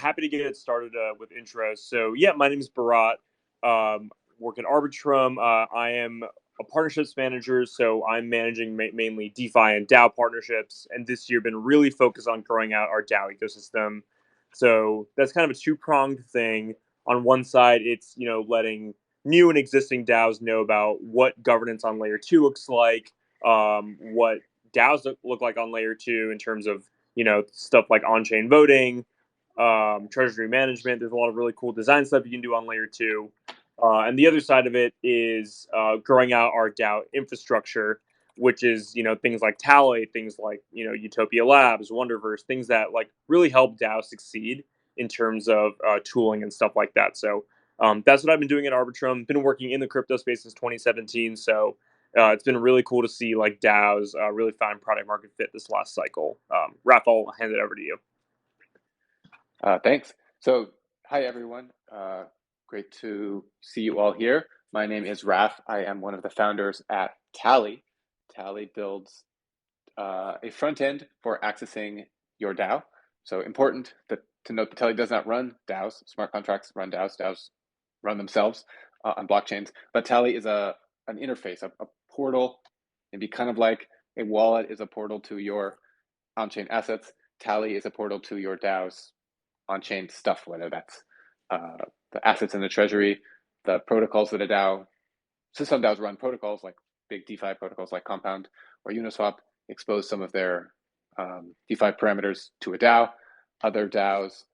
happy to get it started with intros. So, yeah, my name is Barat. Work at Arbitrum. I am a partnerships manager, so I'm managing mainly DeFi and DAO partnerships. And this year, been really focused on growing out our DAO ecosystem. So that's kind of a two-pronged thing. On one side, it's letting new and existing DAOs know about what governance on layer two looks like, what DAOs look like on layer two in terms of stuff like on-chain voting, treasury management. There's a lot of really cool design stuff you can do on layer two. And the other side of it is growing out our DAO infrastructure, which is things like Tally, things like Utopia Labs, Wonderverse, things that like really help DAO succeed in terms of tooling and stuff like that. So that's what I've been doing at Arbitrum. Been working in the crypto space since 2017. So it's been really cool to see like DAOs really find product market fit this last cycle. Raph, I'll hand it over to you. Thanks. So, hi everyone. Great to see you all here. My name is Raph. I am one of the founders at Tally. Tally builds a front end for accessing your DAO. So important to note that Tally does not run DAOs. Smart contracts run DAOs. DAOs run themselves on blockchains. But Tally is an interface, a portal. It'd be kind of like a wallet is a portal to your on-chain assets. Tally is a portal to your DAOs on-chain stuff, whether that's the assets in the treasury, the protocols that a DAO, so some DAOs run protocols like big DeFi protocols like Compound or Uniswap, expose some of their DeFi parameters to a DAO. Other DAOs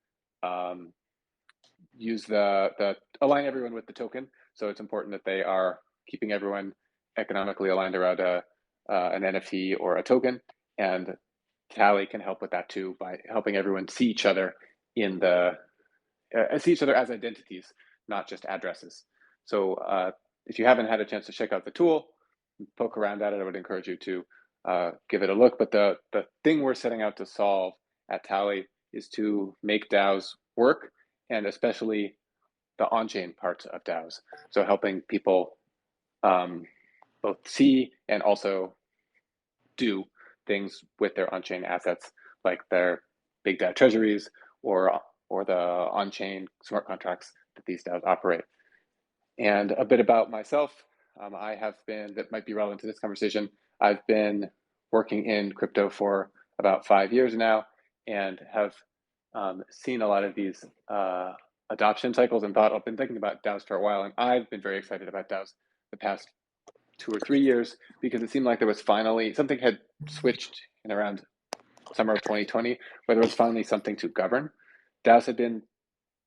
use the align everyone with the token. So it's important that they are keeping everyone economically aligned around an NFT or a token. And Tally can help with that too by helping everyone see each other see each other as identities, not just addresses. So if you haven't had a chance to check out the tool, poke around at it, I would encourage you to give it a look. But the thing we're setting out to solve at Tally is to make DAOs work, and especially the on-chain parts of DAOs. So helping people both see and also do things with their on-chain assets, like their big DAO treasuries or the on-chain smart contracts that these DAOs operate. And a bit about myself, that might be relevant to this conversation. I've been working in crypto for about 5 years now and have seen a lot of these adoption cycles and I've been thinking about DAOs for a while. And I've been very excited about DAOs the past 2 or 3 years because it seemed like there was finally something had switched in around summer of 2020 where there was finally something to govern. DAOs had been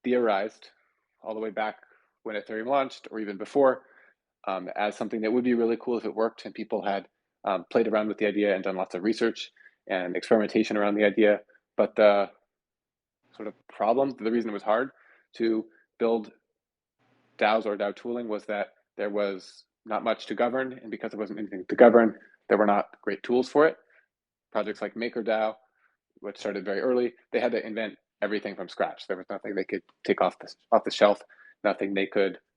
theorized all the way back when Ethereum launched or even before as something that would be really cool if it worked, and people had played around with the idea and done lots of research and experimentation around the idea. But the sort of problem, the reason it was hard to build DAOs or DAO tooling was that there was not much to govern, and because there wasn't anything to govern, there were not great tools for it. Projects like MakerDAO, which started very early, they had to invent everything from scratch. There was nothing they could take off the shelf, no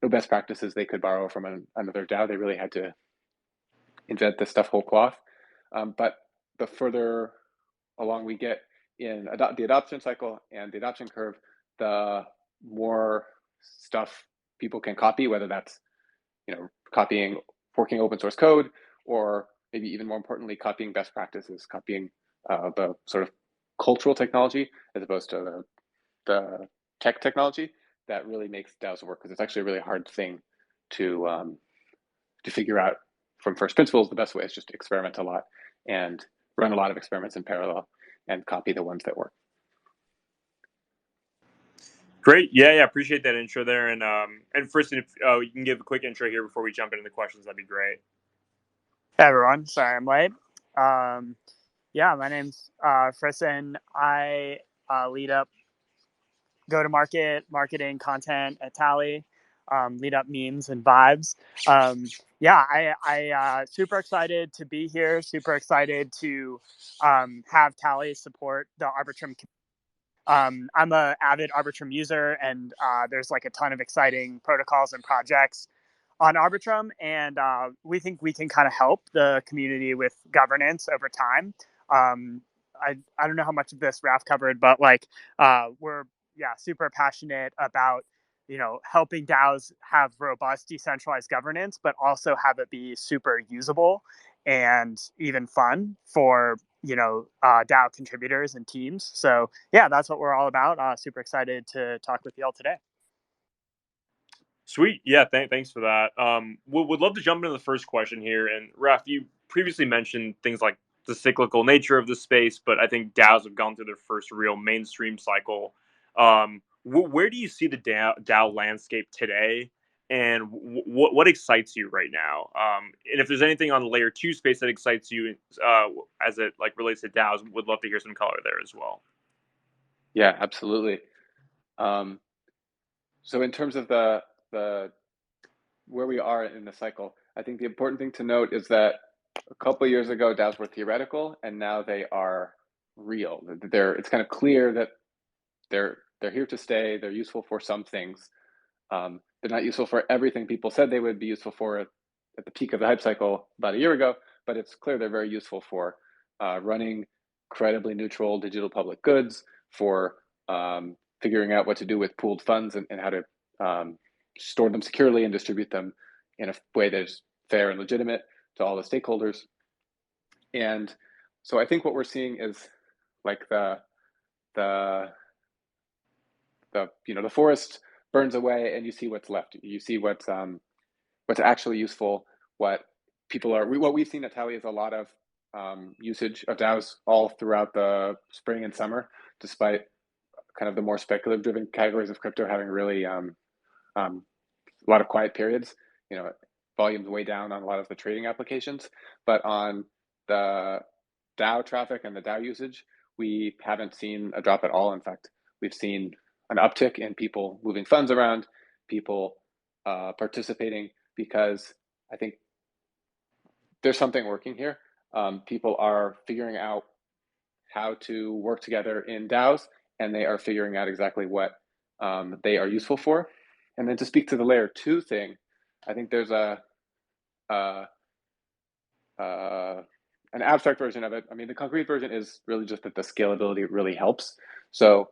best practices they could borrow from another DAO. They really had to invent this stuff whole cloth. But the further along we get in the adoption cycle and the adoption curve, the more stuff people can copy, whether that's forking open source code, or maybe even more importantly, copying best practices, copying the sort of cultural technology as opposed to the tech technology that really makes DAOs work, because it's actually a really hard thing to figure out from first principles. The best way is just to experiment a lot and run a lot of experiments in parallel and copy the ones that work. Great. Yeah. Appreciate that intro there. And first, if you can give a quick intro here before we jump into the questions, that'd be great. Hey everyone, sorry I'm late. My name's Frisson. I lead up go-to-market marketing content at Tally, lead up memes and vibes. I super excited to be here. Super excited to have Tally support the Arbitrum. I'm an avid Arbitrum user, and there's like a ton of exciting protocols and projects on Arbitrum, and we think we can kind of help the community with governance over time. I don't know how much of this Raph covered, but we're super passionate about, helping DAOs have robust decentralized governance, but also have it be super usable and even fun for, DAO contributors and teams. So yeah, that's what we're all about. Super excited to talk with you all today. Sweet. Yeah, thanks for that. Would love to jump into the first question here. And Raf, you previously mentioned things like the cyclical nature of the space, but I think DAOs have gone through their first real mainstream cycle. Where do you see the DAO landscape today, and what excites you right now? And if there's anything on the layer two space that excites you, as it like relates to DAOs, would love to hear some color there as well. Yeah, absolutely. So in terms of the where we are in the cycle, I think the important thing to note is that a couple of years ago, DAOs were theoretical, and now they are real. It's kind of clear that they're here to stay. They're useful for some things. They're not useful for everything people said they would be useful for at the peak of the hype cycle about a year ago, but it's clear they're very useful for running credibly neutral digital public goods, for figuring out what to do with pooled funds and how to store them securely and distribute them in a way that is fair and legitimate to all the stakeholders. And so I think what we're seeing is like the forest burns away and you see what's left. You see what's actually useful, what we've seen at Tally is a lot of usage of DAOs all throughout the spring and summer, despite kind of the more speculative driven categories of crypto having really a lot of quiet periods, volumes way down on a lot of the trading applications. But on the DAO traffic and the DAO usage, we haven't seen a drop at all. In fact, we've seen an uptick in people moving funds around, people participating, because I think there's something working here. People are figuring out how to work together in DAOs, and they are figuring out exactly what they are useful for. And then to speak to the layer two thing, I think there's an abstract version of it. I mean, the concrete version is really just that the scalability really helps. So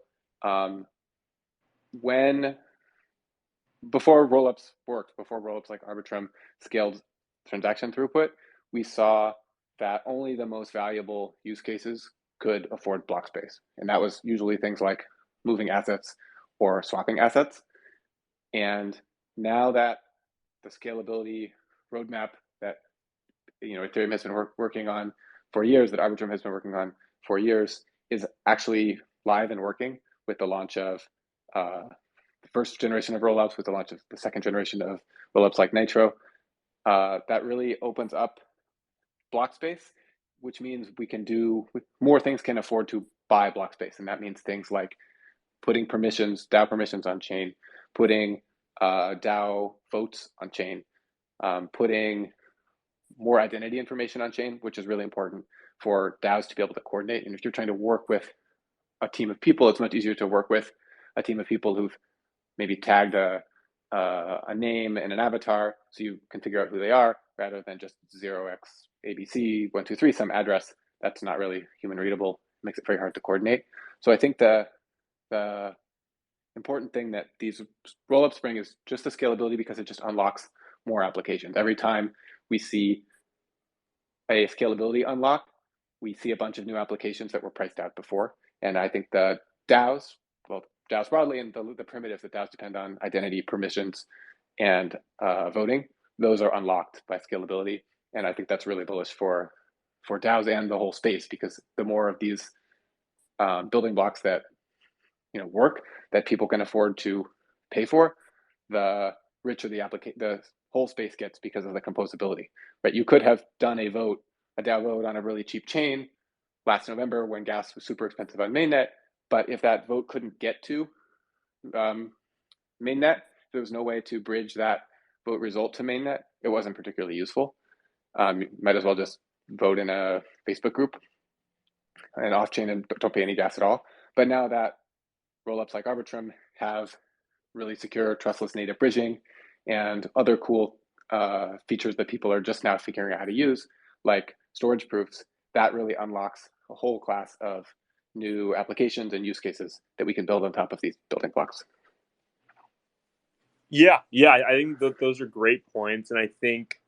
before rollups worked, before rollups like Arbitrum scaled transaction throughput, we saw that only the most valuable use cases could afford block space. And that was usually things like moving assets or swapping assets. And now that the scalability roadmap that Ethereum has been working on for years, that Arbitrum has been working on for years, is actually live and working with the launch of the first generation of rollups, with the launch of the second generation of rollups like Nitro. That really opens up block space, which means we can do more things, can afford to buy block space. And that means things like putting DAO permissions on chain, putting DAO votes on chain, putting more identity information on chain, which is really important for DAOs to be able to coordinate. And if you're trying to work with a team of people, it's much easier to work with a team of people who've maybe tagged a name and an avatar, so you can figure out who they are, rather than just 0xabc123, some address that's not really human readable. It makes it very hard to coordinate. So I think the important thing that these rollups bring is just the scalability, because it just unlocks more applications. Every time we see a scalability unlock, we see a bunch of new applications that were priced out before. And I think the DAOs broadly, and the primitives that DAOs depend on, identity, permissions, and voting, those are unlocked by scalability. And I think that's really bullish for DAOs and the whole space, because the more of these building blocks that work, that people can afford to pay for, the richer the whole space gets, because of the composability. Right? You could have done a DAO vote on a really cheap chain last November when gas was super expensive on mainnet, but if that vote couldn't get to mainnet, there was no way to bridge that vote result to mainnet, it wasn't particularly useful. You might as well just vote in a Facebook group and off-chain and don't pay any gas at all. But now that rollups like Arbitrum have really secure trustless native bridging and other cool features that people are just now figuring out how to use, like storage proofs, that really unlocks a whole class of new applications and use cases that we can build on top of these building blocks. Yeah, I think that those are great points, and I think,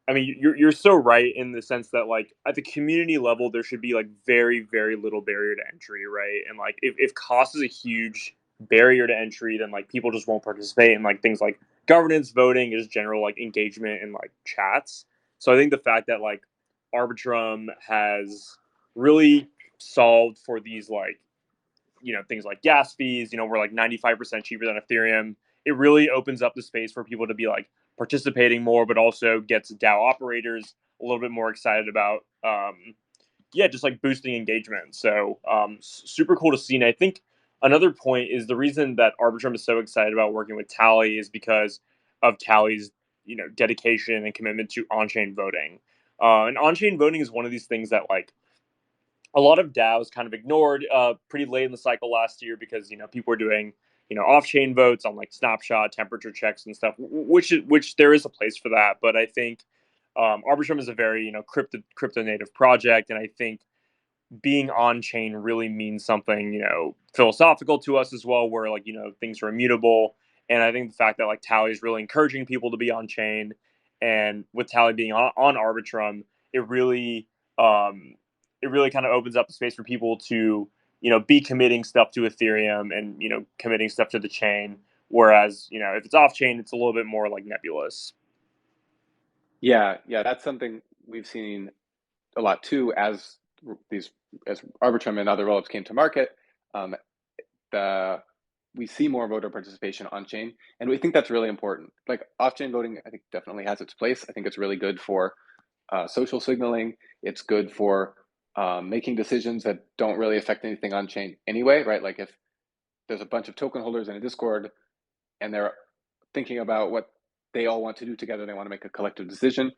I mean, you're so right in the sense that like at the community level, there should be like very little barrier to entry, right? And like if cost is a huge barrier to entry, then like people just won't participate in like things like governance, voting, is general like engagement and like chats. So I think the fact that like Arbitrum has really solved for these like things like gas fees, we're like 95% cheaper than Ethereum. It really opens up the space for people to be like participating more, but also gets DAO operators a little bit more excited about just like boosting engagement. So super cool to see. And I think another point is the reason that Arbitrum is so excited about working with Tally is because of Tally's dedication and commitment to on-chain voting. And on-chain voting is one of these things that like a lot of DAOs kind of ignored pretty late in the cycle last year because people were doing off-chain votes on like snapshot temperature checks and stuff, which there is a place for that. But I think Arbitrum is a very crypto native project, and I think being on chain really means something philosophical to us as well, where like things are immutable. And I think the fact that like Tally is really encouraging people to be on chain, and with Tally being on Arbitrum, it really um, it really kind of opens up the space for people to be committing stuff to Ethereum and committing stuff to the chain. Whereas if it's off chain, it's a little bit more like nebulous. Yeah, that's something we've seen a lot too as Arbitrum and other rollups came to market. Um, we see more voter participation on chain, and we think that's really important. Like off-chain voting, I think definitely has its place. I think it's really good for social signaling. It's good for making decisions that don't really affect anything on chain anyway, right? Like if there's a bunch of token holders in a Discord and they're thinking about what they all want to do together, they want to make a collective decision.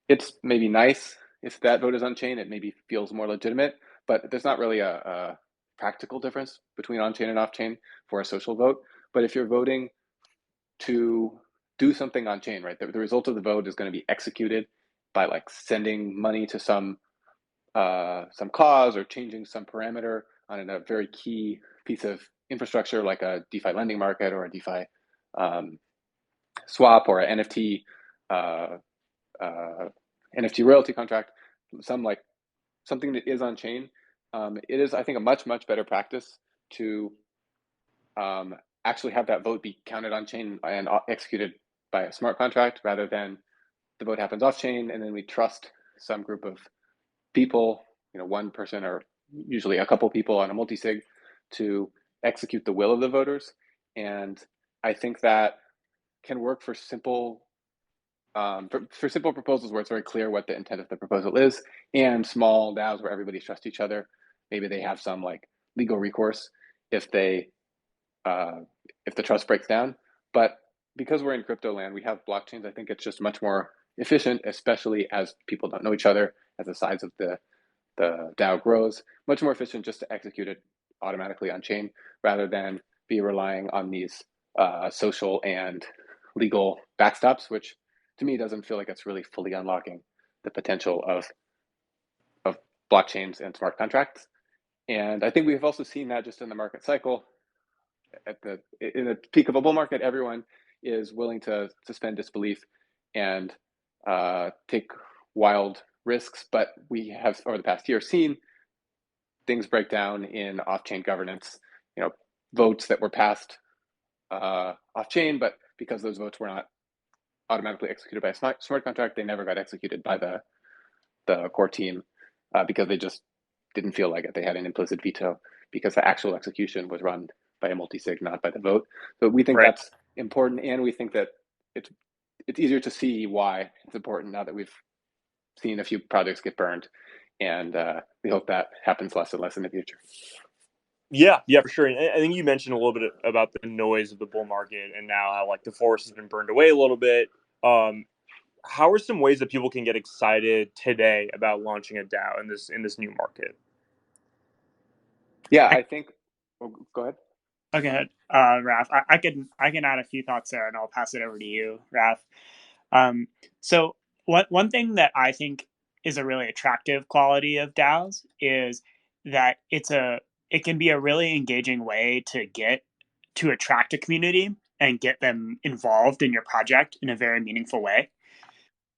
It's maybe nice if that vote is on chain. It maybe feels more legitimate, but there's not really a practical difference between on chain and off chain for a social vote. But if you're voting to do something on chain, right, the result of the vote is going to be executed by like sending money to some cause or changing some parameter on a very key piece of infrastructure like a DeFi lending market or a DeFi swap or an uh, NFT royalty contract, something that is on chain. It is, I think, a much better practice to actually have that vote be counted on chain and executed by a smart contract rather than the vote happens off chain and then we trust some group of people, one person or usually a couple people on a multi-sig to execute the will of the voters. And I think that can work for simple simple proposals where it's very clear what the intent of the proposal is, and small DAOs where everybody trusts each other. Maybe they have some like legal recourse if if the trust breaks down. But because we're in crypto land, we have blockchains. I think it's just much more efficient, especially as people don't know each other, as the size of the DAO grows. Much more efficient just to execute it automatically on chain rather than be relying on these social and legal backstops, which to me doesn't feel like it's really fully unlocking the potential of blockchains and smart contracts. And I think we've also seen that just in the market cycle. In the peak of a bull market, everyone is willing to suspend disbelief and take wild risks. But we have, over the past year, seen things break down in off-chain governance. Votes that were passed off-chain, but because those votes were not automatically executed by a smart contract, they never got executed by the core team because they just didn't feel like it. They had an implicit veto because the actual execution was run by a multi-sig, not by the vote. So we think Right. that's important, and we think that it's easier to see why it's important now that we've seen a few projects get burned, and we hope that happens less and less in the future. Yeah, for sure. And I think you mentioned a little bit about the noise of the bull market and now how like the forest has been burned away a little bit. How are some ways that people can get excited today about launching a DAO in this new market? Yeah, I think. Oh, go ahead. Okay, Raf, I can add a few thoughts there, and I'll pass it over to you, Raf. So one thing that I think is a really attractive quality of DAOs is that it can be a really engaging way to attract a community and get them involved in your project in a very meaningful way.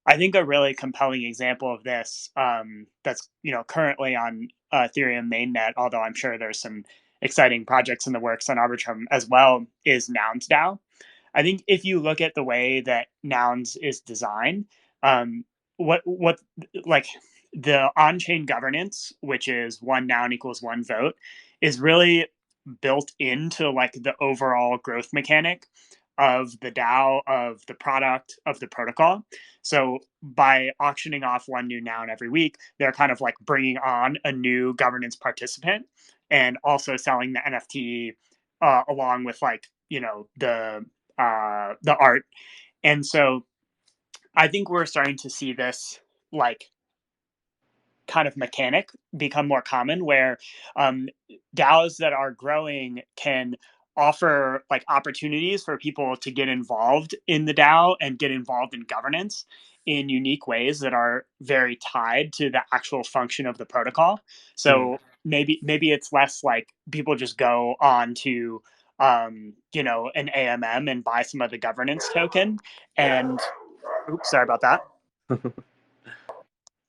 I think a really compelling example of this, that's currently on Ethereum mainnet, although I'm sure there's some exciting projects in the works on Arbitrum as well, is Nouns DAO. I think if you look at the way that Nouns is designed, um, what like the on-chain governance, which is one noun equals one vote, is really built into like the overall growth mechanic of the DAO, of the product, of the protocol. So by auctioning off one new noun every week, they're kind of like bringing on a new governance participant and also selling the NFT along with like the art. And so I think we're starting to see this like kind of mechanic become more common where um, DAOs that are growing can offer like opportunities for people to get involved in the DAO and get involved in governance in unique ways that are very tied to the actual function of the protocol. Mhm. So maybe it's less like people just go on to an AMM and buy some of the governance token and oops, sorry about that.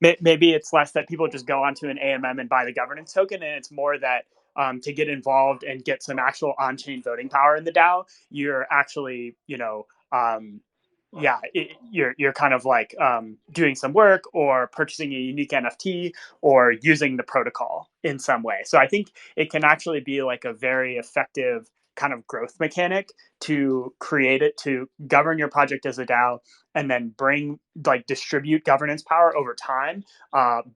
Maybe it's less that people just go onto an AMM and buy the governance token, and it's more that to get involved and get some actual on-chain voting power in the DAO, you're actually, you're kind of like doing some work or purchasing a unique NFT or using the protocol in some way. So I think it can actually be like a very effective kind of growth mechanic to create it to govern your project as a DAO and then bring like distribute governance power over time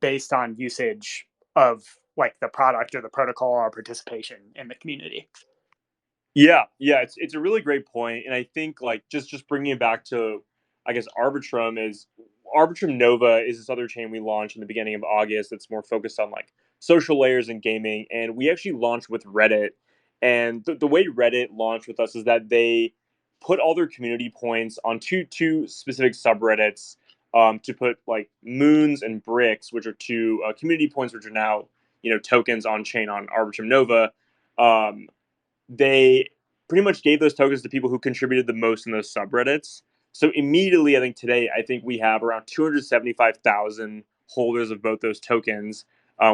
based on usage of like the product or the protocol or participation in the community. Yeah, it's a really great point, and I think like just bringing it back to, I guess Arbitrum Nova is this other chain we launched in the beginning of August that's more focused on like social layers and gaming, and we actually launched with Reddit, and the way Reddit launched with us is that they put all their community points on two specific subreddits, to put like moons and bricks, which are two community points, which are now tokens on chain on Arbitrum Nova. Um, they pretty much gave those tokens to people who contributed the most in those subreddits. So immediately, I think we have around 275,000 holders of both those tokens,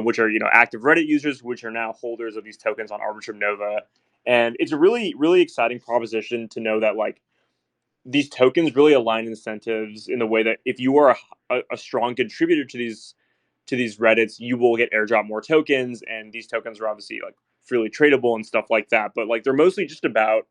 which are active Reddit users, which are now holders of these tokens on Arbitrum Nova. And it's a really exciting proposition to know that like these tokens really align incentives in the way that if you are a strong contributor to these Reddits, you will get airdrop more tokens, and these tokens are obviously like freely tradable and stuff like that. But like they're mostly just about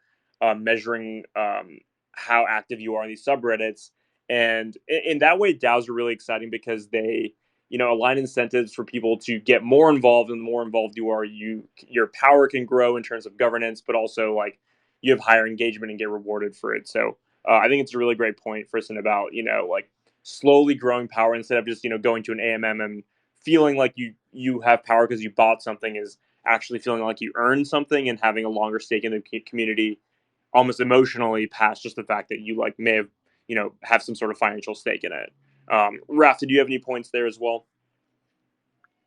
measuring how active you are in these subreddits, and in that way, DAOs are really exciting because they align incentives for people to get more involved, and the more involved you are, your power can grow in terms of governance, but also like you have higher engagement and get rewarded for it. So I think it's a really great point, Friston, about like slowly growing power instead of just going to an AMM and feeling like you have power because you bought something, is actually feeling like you earned something and having a longer stake in the community, almost emotionally past just the fact that you like may have have some sort of financial stake in it. Raf, did you have any points there as well?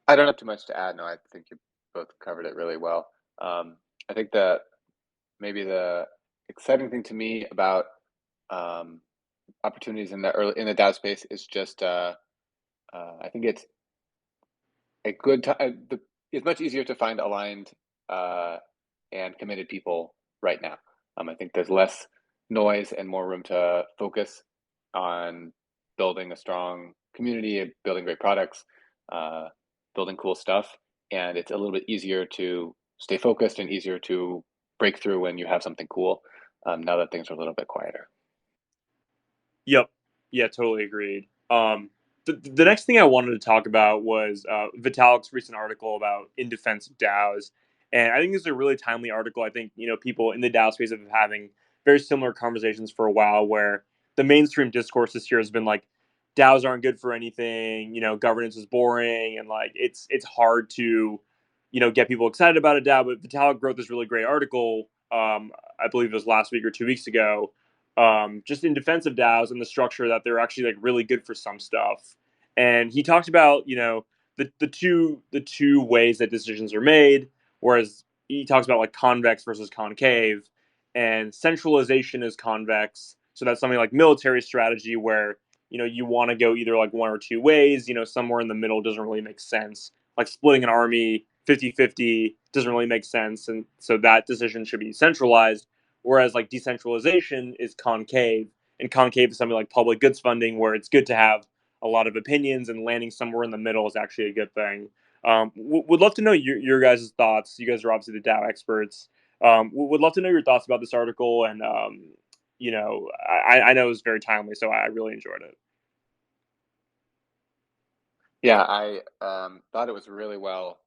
I don't have too much to add. No, I think you both covered it really well. I think that maybe the exciting thing to me about um, opportunities in the DAO space is just I think it's a good time. It's much easier to find aligned uh, and committed people right now. I think there's less noise and more room to focus on building a strong community, building great products, uh, building cool stuff, and it's a little bit easier to stay focused and easier to break through when you have something cool. Now that things are a little bit quieter. Yep. Yeah, totally agreed. The next thing I wanted to talk about was Vitalik's recent article about in defense of DAOs, and I think this is a really timely article. I think people in the DAO space have been having very similar conversations for a while, where the mainstream discourse this year has been like DAOs aren't good for anything. Governance is boring, and like it's hard to get people excited about a DAO. But Vitalik wrote this really great article. I believe it was last week or 2 weeks ago, just in defense of DAOs and the structure that they're actually like really good for some stuff. And he talked about the two ways that decisions are made. Whereas he talks about like convex versus concave, and centralization is convex. So that's something like military strategy where you want to go either like one or two ways. Somewhere in the middle doesn't really make sense. Like splitting an army 50-50 doesn't really make sense, and so that decision should be centralized. Whereas like decentralization is concave, and concave is something like public goods funding, where it's good to have a lot of opinions, and landing somewhere in the middle is actually a good thing. Would love to know your guys' thoughts. You guys are obviously the DAO experts. Would love to know your thoughts about this article, and I know it was very timely, so I really enjoyed it. Yeah, I thought it was really well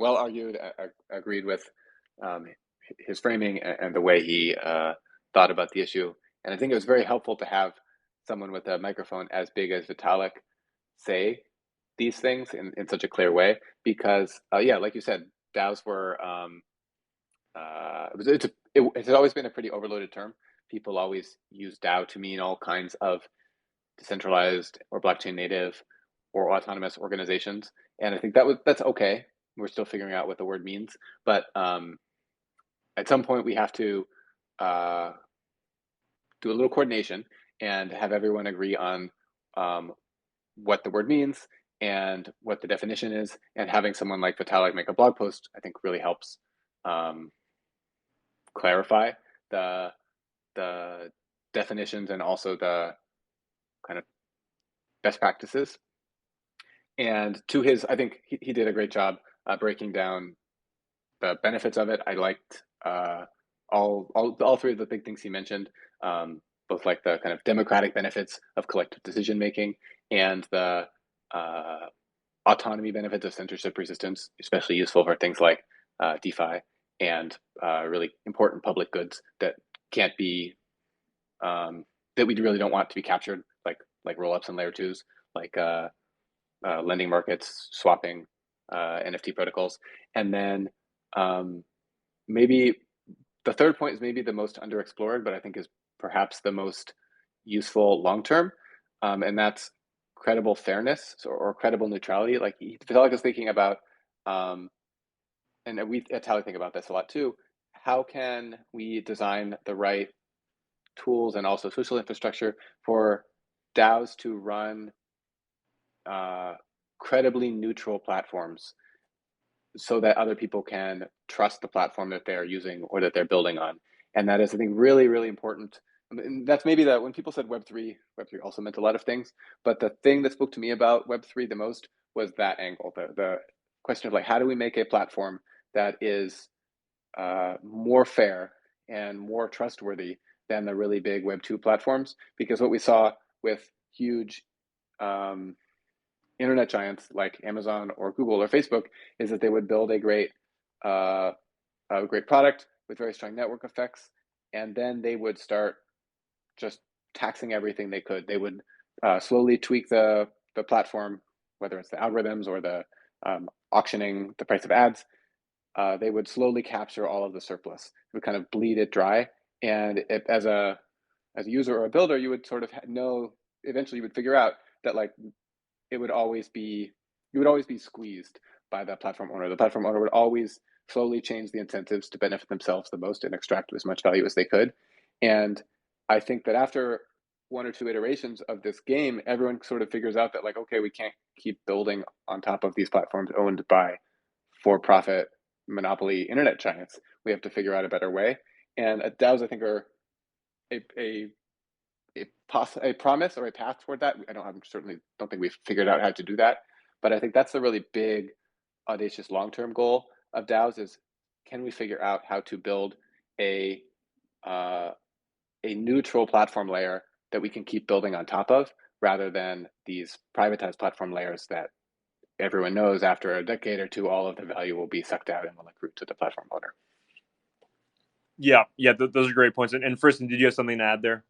argued. Agreed with um, his framing and the way he thought about the issue. And I think it was very helpful to have someone with a microphone as big as Vitalik say these things in such a clear way. Because, yeah, like you said, DAOs were, it has always been a pretty overloaded term. People always use DAO to mean all kinds of decentralized or blockchain native or autonomous organizations. And I think that's okay. We're still figuring out what the word means, but at some point we have to uh, do a little coordination and have everyone agree on what the word means and what the definition is. And having someone like Vitalik make a blog post, I think, really helps um, clarify the the definitions and also the kind of best practices. And to his, I think he did a great job breaking down the benefits of it. I liked all three of the big things he mentioned, both like the kind of democratic benefits of collective decision making and the uh, autonomy benefits of censorship resistance, especially useful for things like DeFi and really important public goods that can't be that we really don't want to be captured, like rollups and layer twos, like lending markets, swapping, NFT protocols, and then um, maybe the third point is maybe the most underexplored, but I think is perhaps the most useful long term, and that's credible fairness or credible neutrality. Like Vitalik is thinking about, um, and we at Tally think about this a lot too. How can we design the right tools and also social infrastructure for DAOs to run uh, credibly neutral platforms so that other people can trust the platform that they're using or that they're building on. And that is, I think, really, really important. And that's maybe that when people said Web3, Web3 also meant a lot of things. But the thing that spoke to me about Web3 the most was that angle, the question of like, how do we make a platform that is more fair and more trustworthy than the really big Web2 platforms? Because what we saw with huge um, internet giants like Amazon or Google or Facebook is that they would build uh, a great product with very strong network effects, and then they would start just taxing everything they could. They would slowly tweak the platform, whether it's the algorithms or the auctioning the price of ads. They would slowly capture all of the surplus. It would kind of bleed it dry, and as a user or a builder, you would sort of know. Eventually, you would figure out that like it would always be you would always be squeezed by the platform owner. The platform owner would always slowly change the incentives to benefit themselves the most and extract as much value as they could. And I think that after one or two iterations of this game, everyone sort of figures out that like, okay, we can't keep building on top of these platforms owned by for-profit monopoly internet giants. We have to figure out a better way. And DAOs, I think, are a a promise or a path toward that. I certainly don't think we've figured out how to do that, but I think that's the really big, audacious long-term goal of DAOs is can we figure out how to build a uh, a neutral platform layer that we can keep building on top of, rather than these privatized platform layers that everyone knows after a decade or two, all of the value will be sucked out and will accrue to the platform owner. Yeah, those are great points. And Friston, did you have something to add there?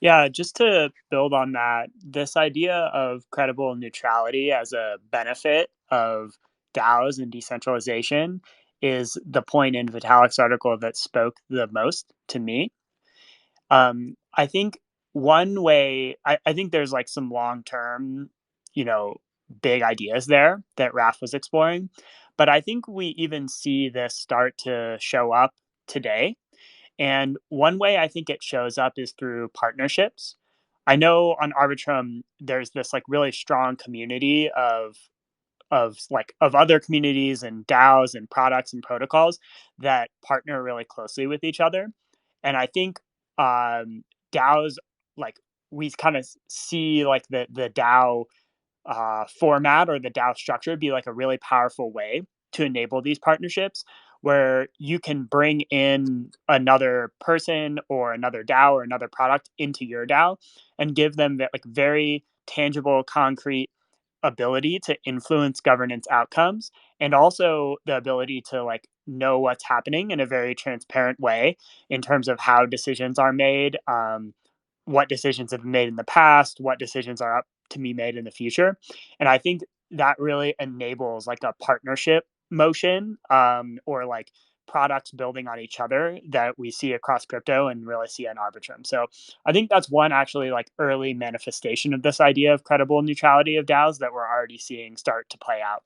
Yeah, just to build on that, this idea of credible neutrality as a benefit of DAOs and decentralization is the point in Vitalik's article that spoke the most to me. I think one way, I think there's like some long term big ideas there that Raf was exploring. But I think we even see this start to show up today. And one way I think it shows up is through partnerships. I know on Arbitrum there's this like really strong community of other communities and DAOs and products and protocols that partner really closely with each other. And I think DAOs, like, we kind of see like the DAO format or the DAO structure be like a really powerful way to enable these partnerships, where you can bring in another person or another DAO or another product into your DAO and give them like very tangible, concrete ability to influence governance outcomes, and also the ability to like know what's happening in a very transparent way in terms of how decisions are made, what decisions have been made in the past, what decisions are up to be made in the future. And I think that really enables like a partnership motion, or like products building on each other that we see across crypto and really see on Arbitrum. So I think that's one actually like early manifestation of this idea of credible neutrality of DAOs that we're already seeing start to play out.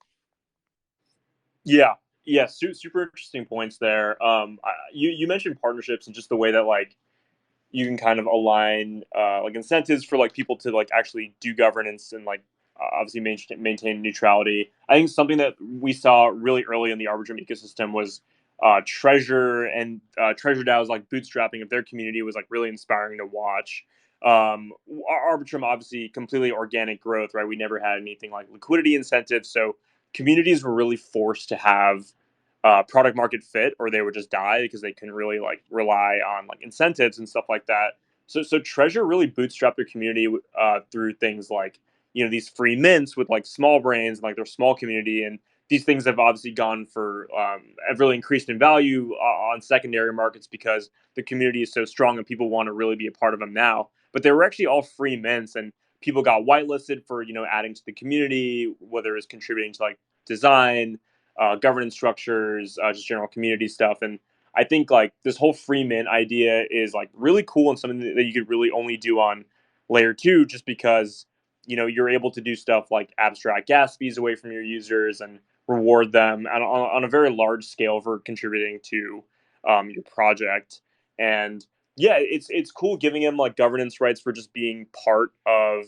Yeah, yeah, super interesting points there. You mentioned partnerships and just the way that like you can kind of align like incentives for like people to like actually do governance and like obviously maintain neutrality. I think something that we saw really early in the Arbitrum ecosystem was Treasure and Treasure DAO's like bootstrapping of their community was like really inspiring to watch. Arbitrum obviously completely organic growth, right? We never had anything like liquidity incentives, so communities were really forced to have product market fit, or they would just die because they couldn't really like rely on like incentives and stuff like that. So Treasure really bootstrapped their community through things like these free mints with like small brains and like their small community, and these things have obviously gone for have really increased in value on secondary markets because the community is so strong and people want to really be a part of them now. But they were actually all free mints, and people got whitelisted for adding to the community, whether it's contributing to like design, governance structures, just general community stuff. And I think like this whole free mint idea is like really cool and something that you could really only do on layer two, just because you're able to do stuff like abstract gas fees away from your users and reward them on a very large scale for contributing to your project. And yeah, it's cool giving them like governance rights for just being part of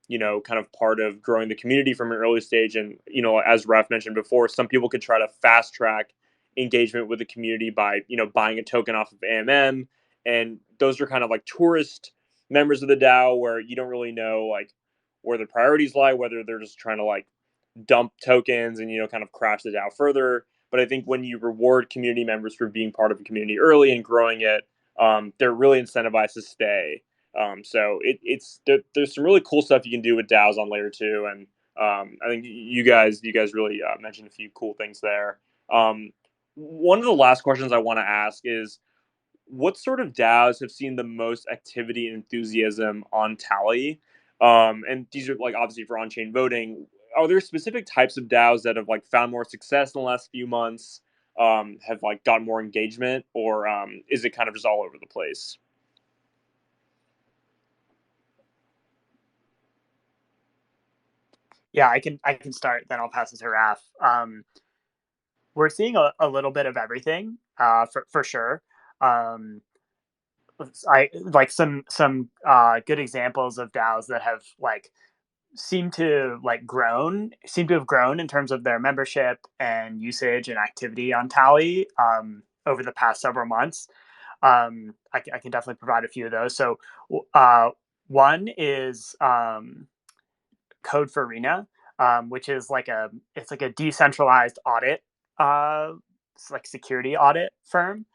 kind of part of growing the community from an early stage. And, as Raf mentioned before, some people could try to fast track engagement with the community by, buying a token off of AMM. And those are kind of like tourist members of the DAO where you don't really know like where the priorities lie, whether they're just trying to like dump tokens and, kind of crash the DAO further. But I think when you reward community members for being part of a community early and growing it, they're really incentivized to stay. So there's some really cool stuff you can do with DAOs on layer two, and I think you guys really mentioned a few cool things there. One of the last questions I want to ask is, what sort of DAOs have seen the most activity and enthusiasm on Tally? And these are like obviously for on-chain voting. Are there specific types of DAOs that have like found more success in the last few months? Have like gotten more engagement, or is it kind of just all over the place? Yeah, I can start, then I'll pass it to Raf. We're seeing a little bit of everything, for sure. Um, I like some good examples of DAOs that have like seem to have grown in terms of their membership and usage and activity on Tally, over the past several months. I can definitely provide a few of those. So uh, one is Code for Arena, which is it's like a decentralized audit, it's like security audit firm.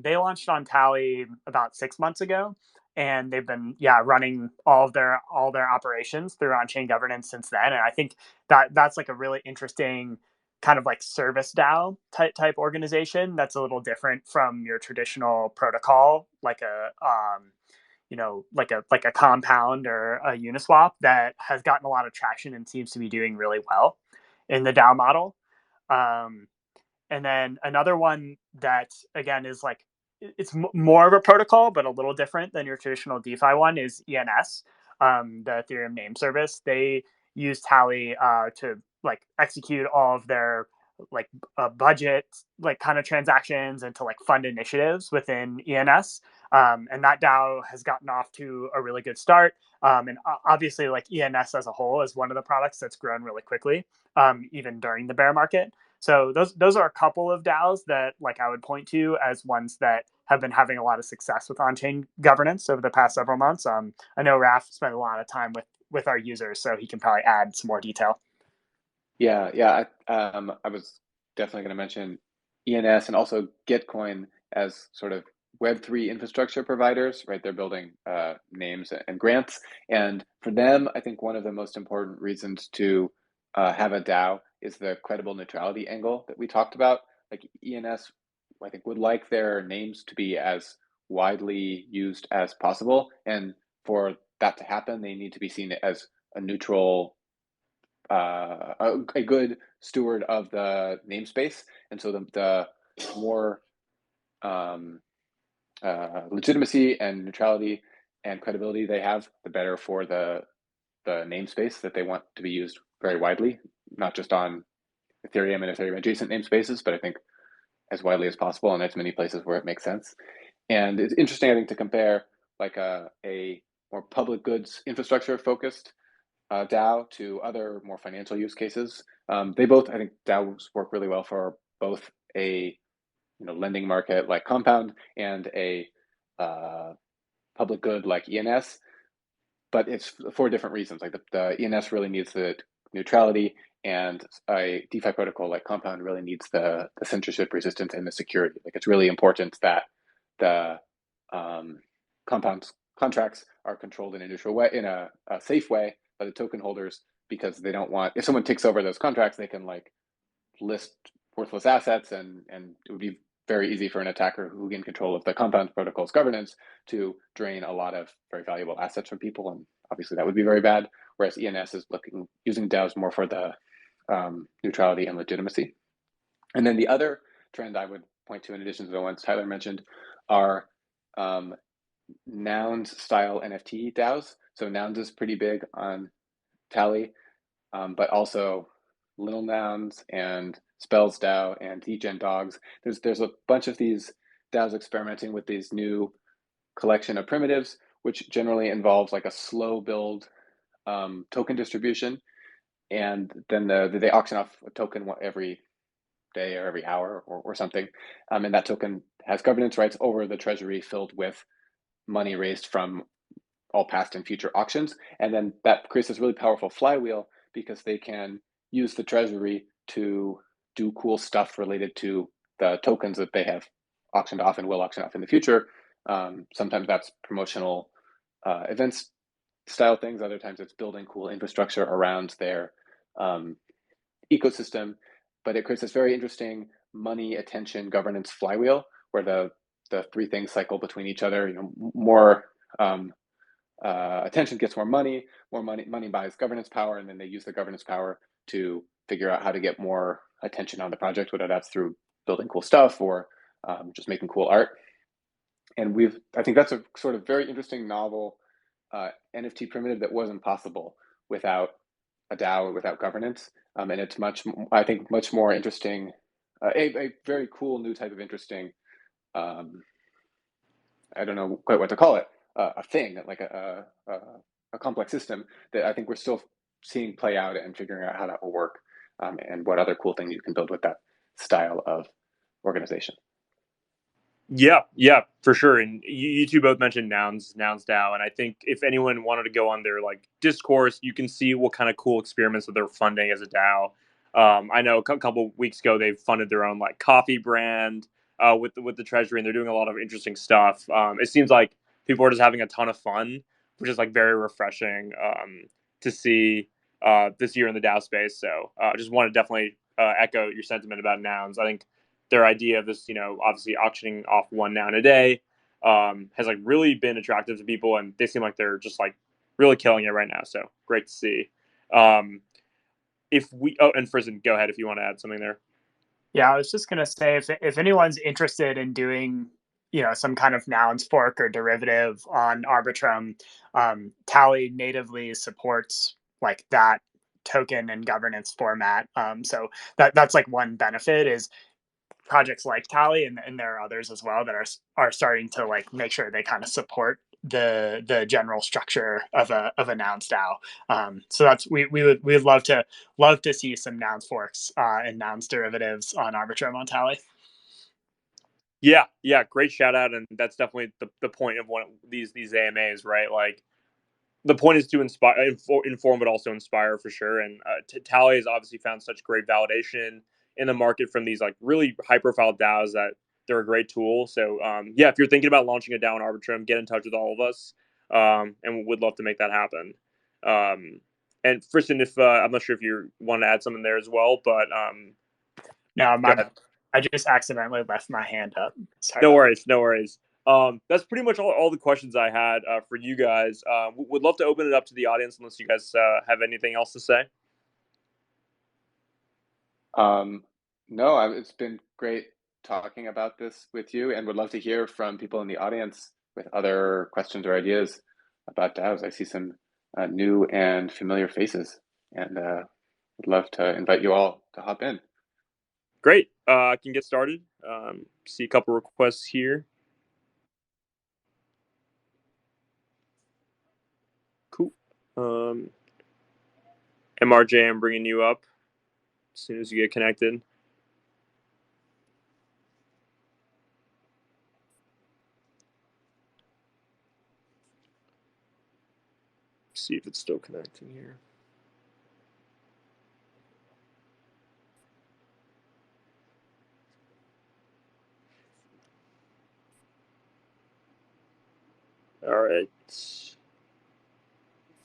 They launched on Tally about 6 months ago, and they've been running all their operations through on-chain governance since then. And I think that's like a really interesting kind of like service DAO type organization that's a little different from your traditional protocol, like a compound or a Uniswap that has gotten a lot of traction and seems to be doing really well in the DAO model. Um, and then another one that again is like it's more of a protocol but a little different than your traditional DeFi one is ENS, the Ethereum name service. They use Tally to like execute all of their like budget like kind of transactions and to like fund initiatives within ENS. And that DAO has gotten off to a really good start. And obviously, like ENS as a whole is one of the products that's grown really quickly, even during the bear market. So those are a couple of DAOs that like I would point to as ones that have been having a lot of success with on-chain governance over the past several months. I know Raf spent a lot of time with our users, so he can probably add some more detail. Yeah. I was definitely going to mention ENS and also Gitcoin as sort of Web3 infrastructure providers, right? They're building names and grants. And for them, I think one of the most important reasons to have a DAO is the credible neutrality angle that we talked about. Like ENS, I think, would like their names to be as widely used as possible. And for that to happen, they need to be seen as a neutral a good steward of the namespace, and so the more legitimacy and neutrality and credibility they have, the better for the namespace that they want to be used very widely, not just on Ethereum and Ethereum adjacent namespaces, but I think as widely as possible and as many places where it makes sense. And it's interesting, I think, to compare like a more public goods infrastructure focused DAO to other more financial use cases. They both, I think, DAOs work really well for both a lending market like Compound and a public good like ENS, but it's for different reasons. Like the ENS really needs the neutrality, and a DeFi protocol like Compound really needs the censorship resistance and the security. Like it's really important that the Compound contracts are controlled in a neutral way, in a safe way by the token holders, because they don't want, if someone takes over those contracts, they can like list worthless assets, and it would be very easy for an attacker who gain control of the Compound protocol's governance to drain a lot of very valuable assets from people, and obviously that would be very bad. Whereas ENS is using DAOs more for the neutrality and legitimacy. And then the other trend I would point to, in addition to the ones Tyler mentioned, are nouns style NFT DAOs. So nouns is pretty big on Tally, but also Little Nouns and Spells DAO and Degen Dogs. There's a bunch of these DAOs experimenting with these new collection of primitives, which generally involves like a slow build token distribution, and then they auction off a token every day or every hour or something, and that token has governance rights over the treasury filled with money raised from all past and future auctions. And then that creates this really powerful flywheel, because they can use the treasury to do cool stuff related to the tokens that they have auctioned off and will auction off in the future. Sometimes that's promotional events style things. Other times it's building cool infrastructure around their ecosystem. But it creates this very interesting money, attention, governance flywheel, where the three things cycle between each other. More attention gets more money buys governance power, and then they use the governance power to figure out how to get more attention on the project, whether that's through building cool stuff or just making cool art. And I think that's a sort of very interesting novel NFT primitive that wasn't possible without a DAO or without governance. And it's much more interesting, a very cool new type of interesting, I don't know quite what to call it, a thing, like a complex system that I think we're still seeing play out and figuring out how that will work, and what other cool things you can build with that style of organization. Yeah, for sure. And you two both mentioned Nouns DAO, and I think if anyone wanted to go on their like discourse, you can see what kind of cool experiments that they're funding as a DAO. I know a couple weeks ago they funded their own like coffee brand with the treasury, and they're doing a lot of interesting stuff. It seems like people are just having a ton of fun, which is like very refreshing to see this year in the DAO space. So just want to definitely echo your sentiment about Nouns. I think their idea of this, obviously auctioning off one noun a day, has like really been attractive to people, and they seem like they're just like really killing it right now. So great to see. And Frizen, go ahead if you want to add something there. Yeah, I was just gonna say if anyone's interested in doing some kind of nouns fork or derivative on Arbitrum, Tally natively supports like that token and governance format. So that's like one benefit is projects like Tally, and there are others as well that are starting to like make sure they kind of support the general structure of a Nouns DAO. So that's we'd love to see some Nouns forks and Nouns derivatives on Arbitrum on Tally. Yeah, great shout out, and that's definitely the point of one of these AMAs, right? Like the point is to inspire, inform, but also inspire for sure. And Tally has obviously found such great validation in the market from these like really high profile DAOs that they're a great tool. So yeah, if you're thinking about launching a DAO on Arbitrum, get in touch with all of us, and we'd love to make that happen. And Tristan, if I'm not sure if you want to add something there as well, but no, I just accidentally left my hand up. Sorry. No worries. That's pretty much all the questions I had for you guys. Would love to open it up to the audience unless you guys have anything else to say. No, it's been great talking about this with you, and would love to hear from people in the audience with other questions or ideas about DAOs. I see some new and familiar faces, and would love to invite you all to hop in. Great. I can get started. See a couple requests here. Cool. MRJ, I'm bringing you up as soon as you get connected. See if it's still connecting here. All right.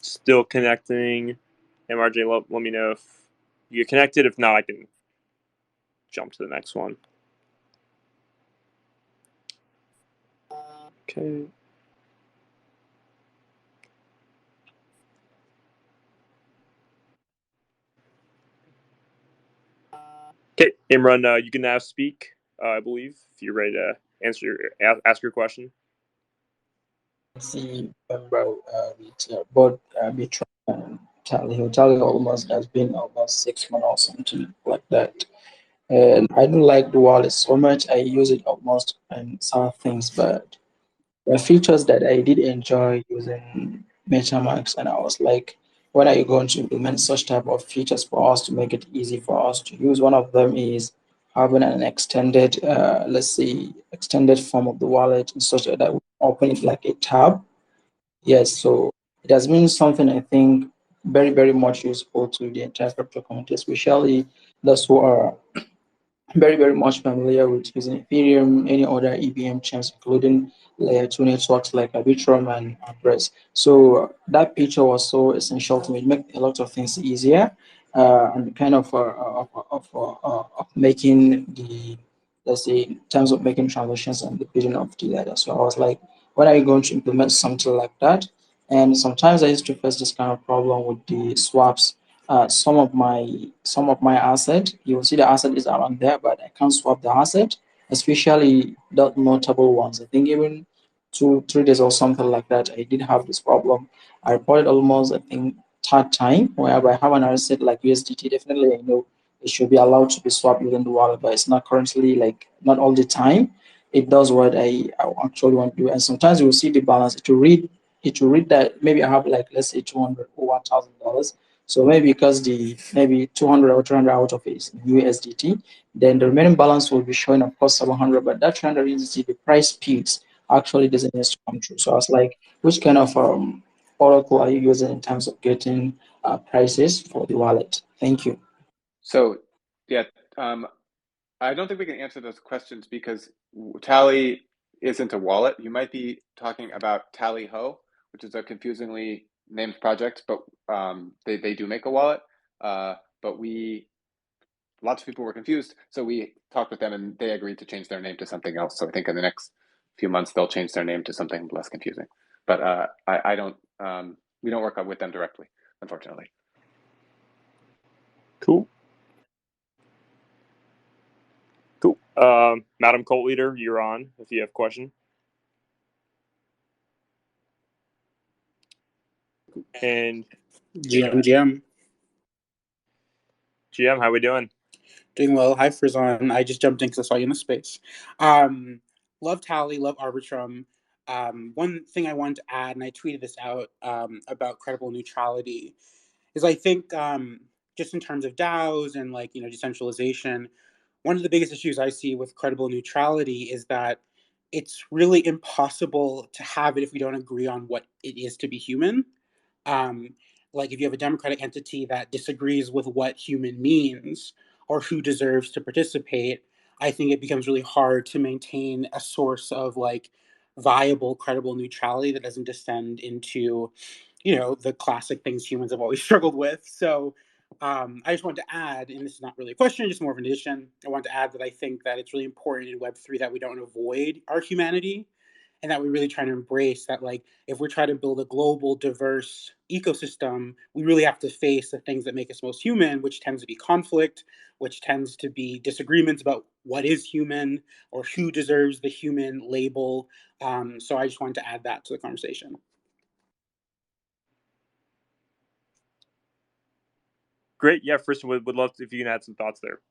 Still connecting. MRJ, let me know if you get connected. If not, I can jump to the next one. Okay. Okay, Imran, you can now speak, I believe, if you're ready to ask your question. See member with both Arbitrum and Tally. Tally almost has been almost 6 months or something like that. And I don't like the wallet so much. I use it almost in some things, but the features that I did enjoy using MetaMask, and I was like, when are you going to implement such type of features for us to make it easy for us to use? One of them is having an extended, let's say, extended form of the wallet in such that we open it like a tab. Yes, so it has been something I think very, very much useful to the entire crypto community, especially those who are very, very much familiar with using Ethereum, any other EVM chains, including layer 2 networks like Arbitrum and Press. So that feature was so essential to me. It make a lot of things easier and kind of making the, let's say, in terms of making transactions and the building of the ladder. So I was like, when are you going to implement something like that? And sometimes I used to face this kind of problem with the swaps. Some of my asset, you will see the asset is around there, but I can't swap the asset, especially the notable ones. I think even 2 3 days or something like that, I did have this problem. I reported almost, I think, third time whereby I have an asset like USDT. Definitely, I know it should be allowed to be swapped within the wallet, but it's not currently, like, not all the time. It does what I actually want to do, and sometimes you will see the balance. It will read that maybe I have, like, let's say 200 or $1,000. So maybe because the maybe 200 or 300 out of it is USDT, then the remaining balance will be showing, of course, 700. But that 300 USDT, the price peaks actually doesn't need to come true. So I was like, which kind of oracle are you using in terms of getting prices for the wallet? Thank you. So, yeah, I don't think we can answer those questions because Tally isn't a wallet. You might be talking about Tally Ho, which is a confusingly named project, but they do make a wallet. But lots of people were confused, so we talked with them and they agreed to change their name to something else. So I think in the next few months they'll change their name to something less confusing. But I don't. We don't work with them directly, unfortunately. Cool. Madam Cult Leader, you're on if you have a question. And GM. GM, how we doing? Doing well. Hi, Frizon. I just jumped in because I saw you in the space. Love Tally, love Arbitrum. One thing I wanted to add, and I tweeted this out about credible neutrality, is I think just in terms of DAOs and decentralization, one of the biggest issues I see with credible neutrality is that it's really impossible to have it if we don't agree on what it is to be human. Um, like if you have a democratic entity that disagrees with what human means or who deserves to participate, I think it becomes really hard to maintain a source of viable, credible neutrality that doesn't descend into, the classic things humans have always struggled with. So I just wanted to add, and this is not really a question, just more of an addition. I want to add that I think that it's really important in Web3 that we don't avoid our humanity and that we really try to embrace that, if we're trying to build a global diverse ecosystem, we really have to face the things that make us most human, which tends to be conflict, which tends to be disagreements about what is human or who deserves the human label. So I just wanted to add that to the conversation. Great. Yeah, first would love if you can add some thoughts there.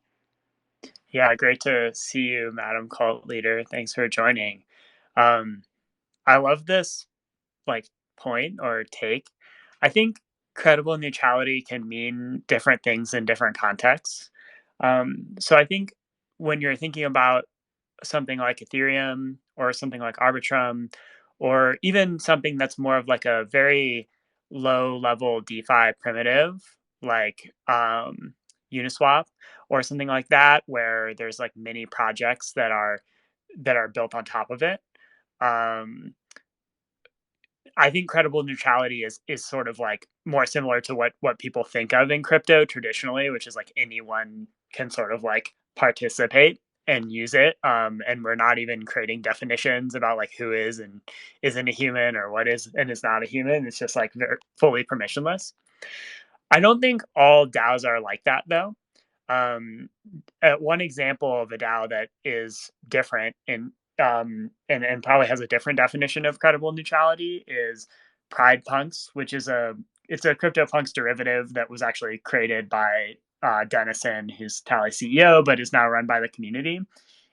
Yeah, great to see you, Madam Cult Leader. Thanks for joining. I love this point or take. I think credible neutrality can mean different things in different contexts. So I think when you're thinking about something like Ethereum or something like Arbitrum, or even something that's more of a very low level DeFi primitive, like Uniswap or something like that, where there's many projects that are built on top of it. I think credible neutrality is sort of more similar to what people think of in crypto traditionally, which is anyone can sort of participate and use it. And we're not even creating definitions about who is and isn't a human or what is and is not a human. It's just fully permissionless. I don't think all DAOs are like that though. Um, one example of a DAO that is different and probably has a different definition of credible neutrality is Pride Punks, which is it's a CryptoPunks derivative that was actually created by Dennison, who's Tally CEO, but is now run by the community.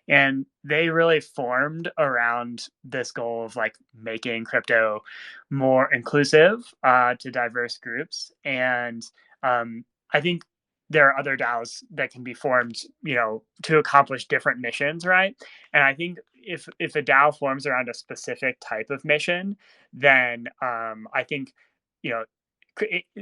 And they really formed around this goal of making crypto more inclusive to diverse groups. And I think there are other DAOs that can be formed, to accomplish different missions, right? And I think if a DAO forms around a specific type of mission, then I think, you know,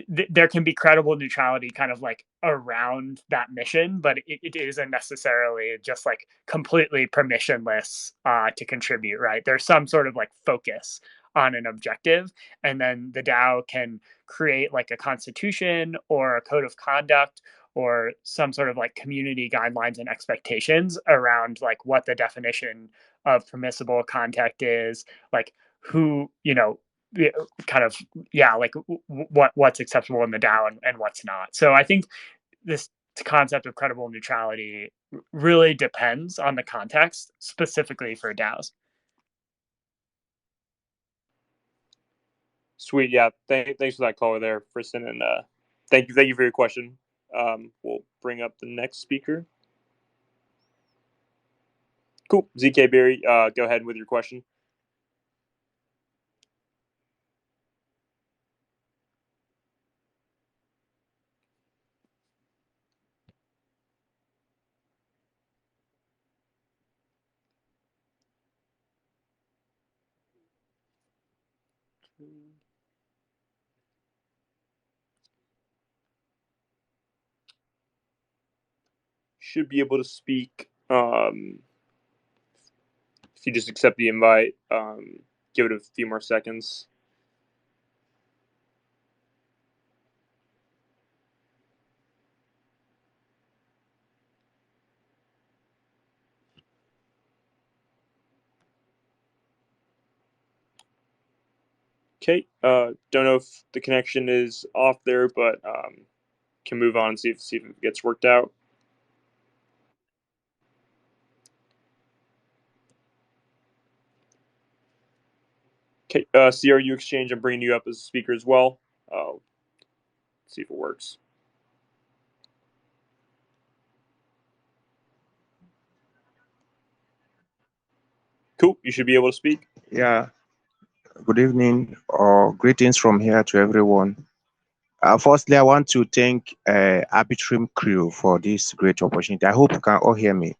there can be credible neutrality kind of around that mission, but it isn't necessarily just completely permissionless to contribute, right? There's some sort of focus on an objective, and then the DAO can create a constitution or a code of conduct or some sort of community guidelines and expectations around what the definition of permissible contact is, who, kind of, yeah, what's acceptable in the DAO and what's not. So I think this concept of credible neutrality really depends on the context, specifically for DAOs. Sweet. Yeah. Thanks for that caller there, Friston, and thank you for your question. We'll bring up the next speaker. Cool. ZK Berry, go ahead with your question. Should be able to speak. If you just accept the invite, give it a few more seconds. Okay. Don't know if the connection is off there, but can move on and see if it gets worked out. Okay, CRU Exchange, I'm bringing you up as a speaker as well. See if it works. Cool. You should be able to speak. Yeah, good evening or greetings from here to everyone. Firstly, I want to thank Arbitrum crew for this great opportunity. I hope you can all hear me.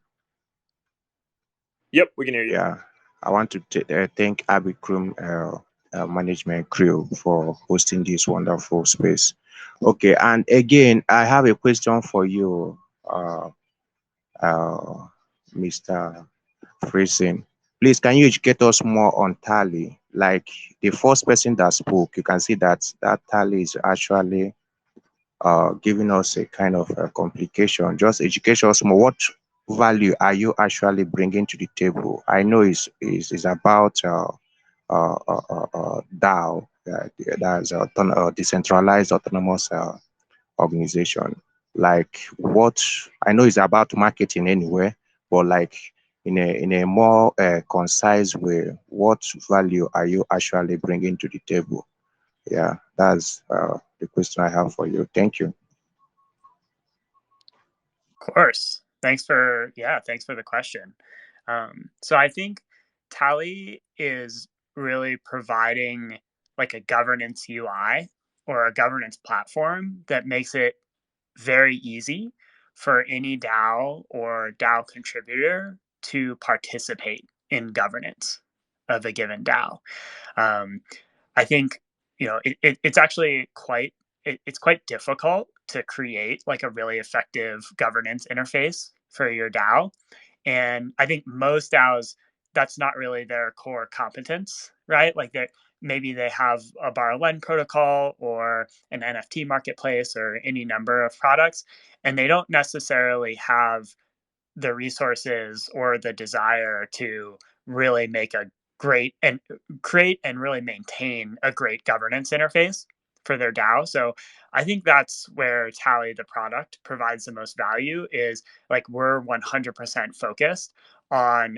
Yep, we can hear you. Yeah, I want to thank Arbitrum management crew for hosting this wonderful space. Okay, and again, I have a question for you, uh, uh, Mr. Friesen. Please, can you educate us more on tally? Like the first person that spoke, you can see that that tally is actually giving us a kind of a complication. Just educate us more. What value are you actually bringing to the table? I know it's about DAO, that's decentralized autonomous organization. Like what I know is about marketing anyway, but like in a more concise way, what value are you actually bringing to the table? Yeah, that's the question I have for you. Thank you. Of course. Thanks for the question. So I think Tally is really providing like a governance UI or a governance platform that makes it very easy for any DAO or DAO contributor to participate in governance of a given DAO. Um, I think it's actually it's quite difficult to create like a really effective governance interface for your DAO, and I think most DAOs that's not really their core competence, right? Like maybe they have a borrow lend protocol or an NFT marketplace or any number of products, and they don't necessarily have the resources or the desire to really make a great and create and really maintain a great governance interface for their DAO. So I think that's where Tally, the product, provides the most value is like we're 100% focused on,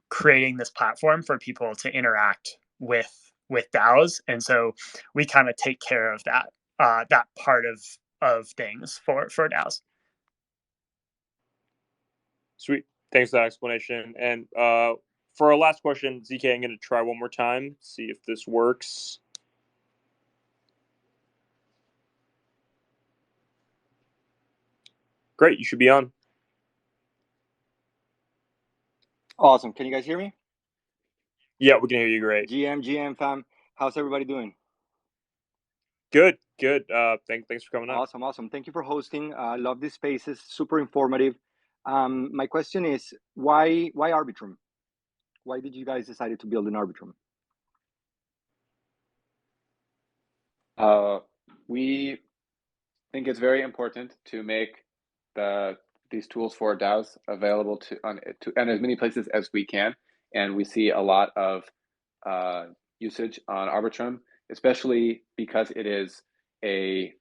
creating this platform for people to interact with DAOs. And so we kind of take care of that part of things for DAOs. Sweet. Thanks for that explanation. And for our last question, ZK, I'm going to try one more time, see if this works. Great. You should be on. Awesome. Can you guys hear me? Yeah, we can hear you great. GM fam. How's everybody doing? Good. Thanks for coming on. Awesome. Thank you for hosting. I love these spaces. Super informative. My question is, why Arbitrum? Why did you guys decide to build an Arbitrum? We think it's very important to make these tools for DAOs available to as many places as we can, and we see a lot of usage on Arbitrum, especially because it is a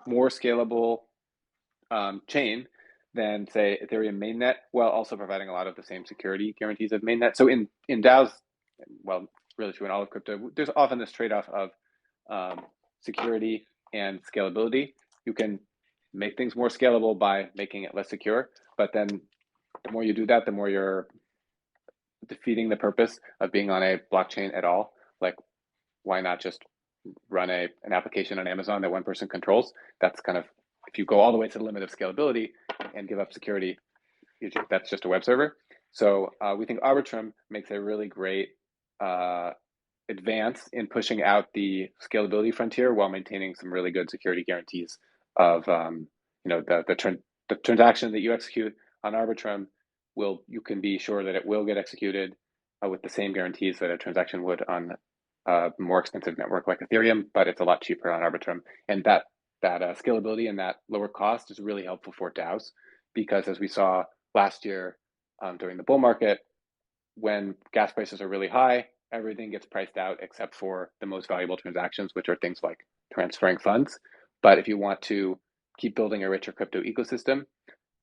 more scalable chain than say Ethereum mainnet, while also providing a lot of the same security guarantees of mainnet. So in DAOs, well, really true in all of crypto, there's often this trade-off of security and scalability. You can make things more scalable by making it less secure, but then the more you do that, the more you're defeating the purpose of being on a blockchain at all. Like, why not just run an application on Amazon that one person controls? That's kind of, if you go all the way to the limit of scalability and give up security, that's just a web server. So we think Arbitrum makes a really great advance in pushing out the scalability frontier while maintaining some really good security guarantees of the transaction that you execute on Arbitrum you can be sure that it will get executed with the same guarantees that a transaction would on a more expensive network like Ethereum, but it's a lot cheaper on Arbitrum. And that scalability and that lower cost is really helpful for DAOs, because as we saw last year during the bull market, when gas prices are really high, everything gets priced out except for the most valuable transactions, which are things like transferring funds. But if you want to keep building a richer crypto ecosystem,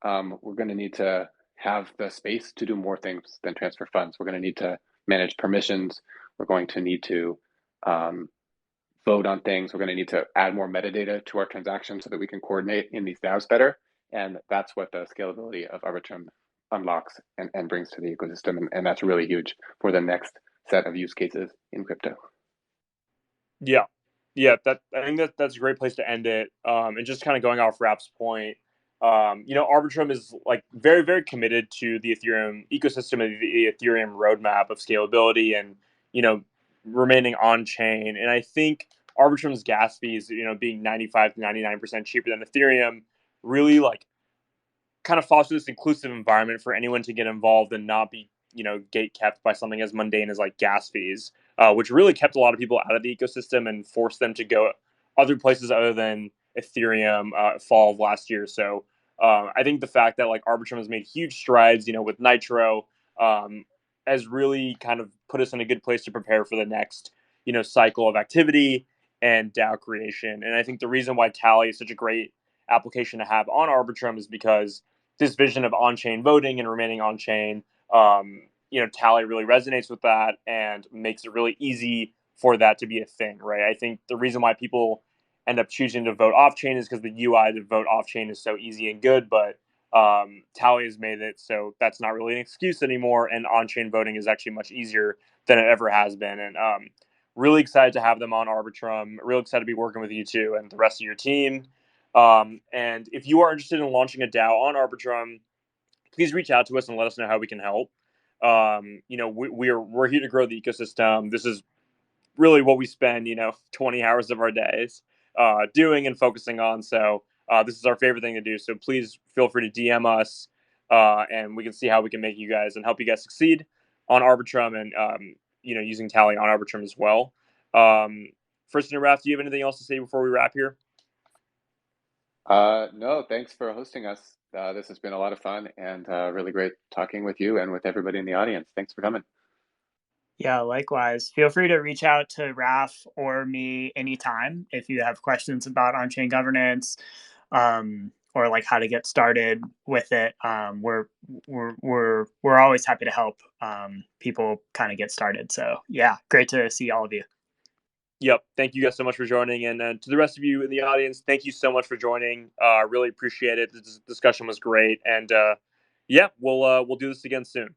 we're going to need to have the space to do more things than transfer funds. We're going to need to manage permissions. We're going to need to vote on things. We're going to need to add more metadata to our transactions so that we can coordinate in these DAOs better. And that's what the scalability of Arbitrum unlocks and brings to the ecosystem. And that's really huge for the next set of use cases in crypto. Yeah. Yeah, I think that's a great place to end it. And just kind of going off Rap's point, Arbitrum is like very, very committed to the Ethereum ecosystem and the Ethereum roadmap of scalability and, remaining on chain. And I think Arbitrum's gas fees, being 95 to 99% cheaper than Ethereum, really like kind of foster this inclusive environment for anyone to get involved and not be, gate kept by something as mundane as like gas fees, which really kept a lot of people out of the ecosystem and forced them to go other places other than Ethereum fall of last year. So I think the fact that like Arbitrum has made huge strides, with Nitro, has really kind of put us in a good place to prepare for the next, cycle of activity and DAO creation. And I think the reason why Tally is such a great application to have on Arbitrum is because this vision of on-chain voting and remaining on-chain, Tally really resonates with that and makes it really easy for that to be a thing, right? I think the reason why people end up choosing to vote off-chain is because the UI to vote off-chain is so easy and good, but Tally has made it so that's not really an excuse anymore, and on-chain voting is actually much easier than it ever has been. And really excited to have them on Arbitrum. Really excited to be working with you two and the rest of your team. And if you are interested in launching a DAO on Arbitrum, please reach out to us and let us know how we can help. We're here to grow the ecosystem. This is really what we spend 20 hours of our days doing and focusing on. So this is our favorite thing to do. So please feel free to DM us, and we can see how we can make you guys and help you guys succeed on Arbitrum and using Tally on Arbitrum as well. First and Raph, do you have anything else to say before we wrap here? No, thanks for hosting us. This has been a lot of fun and really great talking with you and with everybody in the audience. Thanks for coming. Yeah, likewise. Feel free to reach out to Raf or me anytime if you have questions about on-chain governance, or like how to get started with it. We're always happy to help people kind of get started. So yeah, great to see all of you. Yep. Thank you guys so much for joining. And to the rest of you in the audience, thank you so much for joining. Really appreciate it. This discussion was great. And we'll do this again soon.